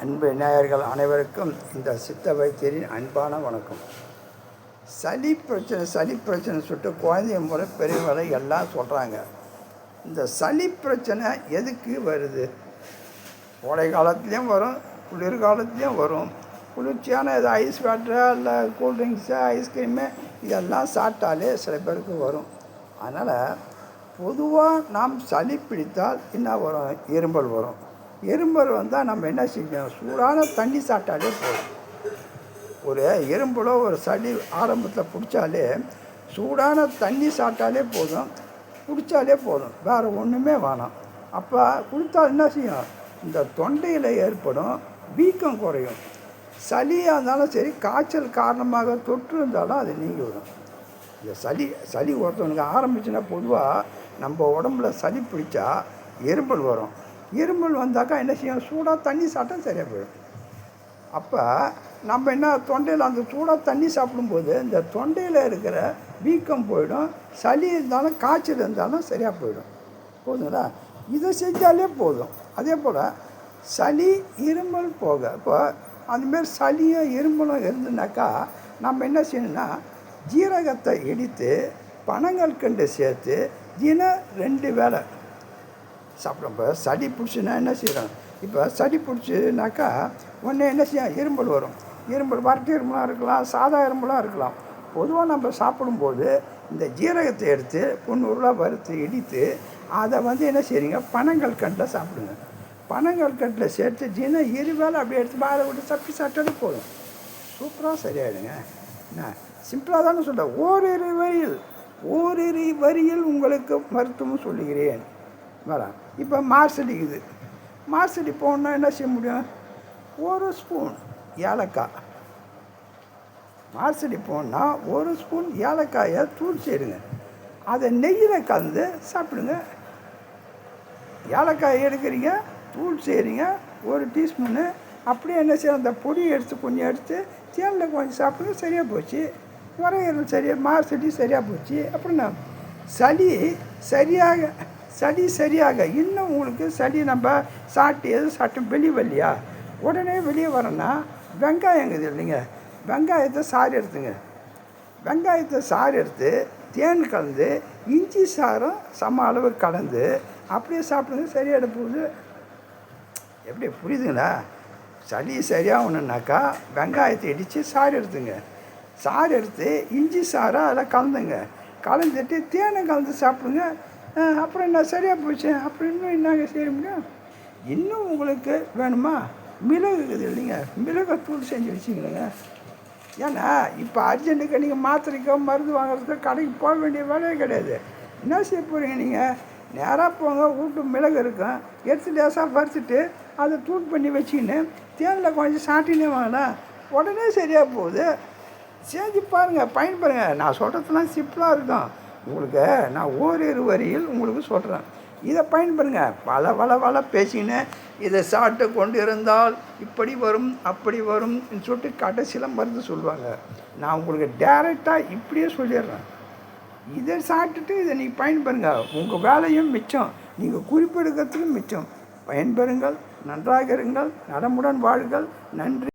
அன்பு நேயர்கள் அனைவருக்கும் இந்த சித்த வைத்தியரின் அன்பான வணக்கம். சளி பிரச்சனை சொல்லிட்டு குழந்தைய முறை பெரியவரை எல்லாம் சொல்கிறாங்க. இந்த சளி பிரச்சனை எதுக்கு வருது? கோடை காலத்துலேயும் வரும், குளிர் காலத்துலேயும் வரும். குளிர்ச்சியான இது ஐஸ் வாட்டரா இல்லை கூல்ட்ரிங்க்ஸு ஐஸ்கிரீமு இதெல்லாம் சாப்பிட்டாலே சில பேருக்கு வரும். அதனால் பொதுவாக நாம் சளி பிடித்தால் என்ன வரும்? இருமல் வரும். இருமல் வந்தால் நம்ம என்ன செய்யணும்? சூடான தண்ணி சாப்பிட்டாலே போதும். ஒரு இரும்பலோ ஒரு சளி ஆரம்பத்தில் பிடிச்சாலே சூடான தண்ணி சாப்பிட்டாலே போதும், பிடிச்சாலே போதும், வேறு ஒன்றுமே வேணாம். அப்போ குடித்தால் என்ன செய்யும்? இந்த தொண்டையில் ஏற்படும் வீக்கம் குறையும். சளியாக இருந்தாலும் சரி, காய்ச்சல் காரணமாக தொற்று இருந்தாலும் அது நீங்கி விடும். இந்த சளி ஒருத்தவனுக்கு ஆரம்பிச்சுன்னா பொதுவாக நம்ம உடம்புல சளி பிடிச்சா இருமல் வரும். இருமல் வந்தாக்கா என்ன செய்யும்? சூடாக தண்ணி சாப்பிட்டா சரியாக போயிடும். அப்போ நம்ம என்ன தொண்டையில் அந்த சூடாக தண்ணி சாப்பிடும்போது இந்த தொண்டையில் இருக்கிற வீக்கம் போயிடும். சளி இருந்தாலும் காய்ச்சல் இருந்தாலும் சரியாக போயிடும். போதுங்களா? இதை செஞ்சாலே போதும். அதே போல் சளி இருமல் போக இப்போ அந்தமாரி சளியும் இருமலும் இருந்துனாக்கா நம்ம என்ன செய்யணும்னா ஜீரகத்தை இடித்து பனங்கற்கண்டு சேர்த்து தினம் 2 வேளை சாப்பிடும். இப்போ சளி பிடிச்சுன்னா என்ன செய்யணும்? இப்போ சளி பிடிச்சினாக்கா ஒன்று என்ன செய்யும்? இருமல் வரும். இருமல் வரட்டு இருமலாக இருக்கலாம், சாதா இருமலாக இருக்கலாம். பொதுவாக நம்ம சாப்பிடும்போது இந்த ஜீரகத்தை எடுத்து பொண்ணூறுலாம் வறுத்து இடித்து அதை என்ன செய்றீங்க? பனங்கற்கண்டில் சாப்பிடுங்க. பனங்கற்கண்டில் சேர்த்து தினம் 2 வேளை அப்படியே எடுத்து வாழை விட்டு சப்பி சாப்பிட்டாலே போதும். சூப்பராக சரியாயிடுங்க. என்ன சிம்பிளாக தானே சொல்கிறேன். ஓரிரு வரியில் உங்களுக்கு மருத்துவம் சொல்லுகிறேன். வேணாம். இப்போ மார்சடிக்குது. மார்சடி போகணுன்னா என்ன செய்ய முடியும்? 1 ஸ்பூன் ஏலக்காய். மார்சடி போகணுன்னா 1 ஸ்பூன் ஏலக்காயை தூள் செய்யுங்க. அதை நெய்யில் கலந்து சாப்பிடுங்க. ஏலக்காய் எடுக்கிறீங்க, தூள் செய்கிறீங்க 1 டீஸ்பூனு. அப்படியே என்ன செய்யணும்? அந்த பொடியை கொஞ்சம் எடுத்து தேனில் கொஞ்சம் சாப்பிடுங்க. சரியாக போச்சு. வரையறது சரியாக, மார்சடி சரியாக போச்சு. அப்படின்னா சளி சரியாக இன்னும் உங்களுக்கு சளி நம்ம சாப்பிட்டு வெளியே வரலையா? உடனே வெளியே வரேன்னா வெங்காயங்குது இல்லைங்க, வெங்காயத்தை சாறு எடுத்துங்க. வெங்காயத்தை சாறு எடுத்து தேன் கலந்து இஞ்சி சாரம் சம அளவு கலந்து அப்படியே சாப்பிடுங்க. சரியாக போகுது. எப்படி புரியுதுங்களா? சளி சரியாகணுன்னாக்கா வெங்காயத்தை இடித்து சாறு எடுத்துங்க. சாறு எடுத்து இஞ்சி சாரை அதில் கலந்துங்க. கலந்துட்டு தேனை கலந்து சாப்பிடுங்க. அப்புறம் என்ன சரியாக போச்சு. அப்புறம் இன்னும் என்னங்க செய்ய முடியும்? இன்னும் உங்களுக்கு வேணுமா? மிளகு இருக்குது இல்லைங்க, மிளகாத்தூள் செஞ்சு வச்சுக்கணுங்க. ஏன்னா இப்போ அர்ஜென்ட்டுக்கு நீங்கள் மாத்திரைக்கோ மருந்து வாங்குறதுக்கோ கடைக்கு போக வேண்டிய வேலையே கிடையாது. என்ன செய்ய போகிறீங்க? நீங்கள் நேராக போங்க, வீட்டு மிளகு இருக்கும், எடுத்து லேசாக வறுத்துட்டு அதை தூள் பண்ணி வச்சுக்கின்னு தேனில் கொஞ்சம் சாட்டினே வாங்கலாம். உடனே சரியாக போகுது. செஞ்சு பாருங்கள், பயன்படுங்க. நான் சொல்கிறதுலாம் சிம்பிளாக இருக்கும். உங்களுக்கு நான் ஓரிரு வரியில் உங்களுக்கு சொல்கிறேன். இதை பயன்படுங்க. வள பேசிக்கின்னு இதை சாப்பிட்டு கொண்டு இருந்தால் இப்படி வரும் அப்படி வரும் சொல்லிட்டு கடைசியில் மருந்து சொல்லுவாங்க. நான் உங்களுக்கு டைரெக்டாக இப்படியே சொல்லிடுறேன். இதை சாப்பிட்டுட்டு இதை நீங்கள் பயன்படுங்க. உங்கள் வேலையும் மிச்சம், நீங்கள் குறிப்பெடுக்கிறதுக்கும் மிச்சம். பயன்பெறுங்கள், நன்றாக இருங்கள், நலமுடன் வாழுங்கள். நன்றி.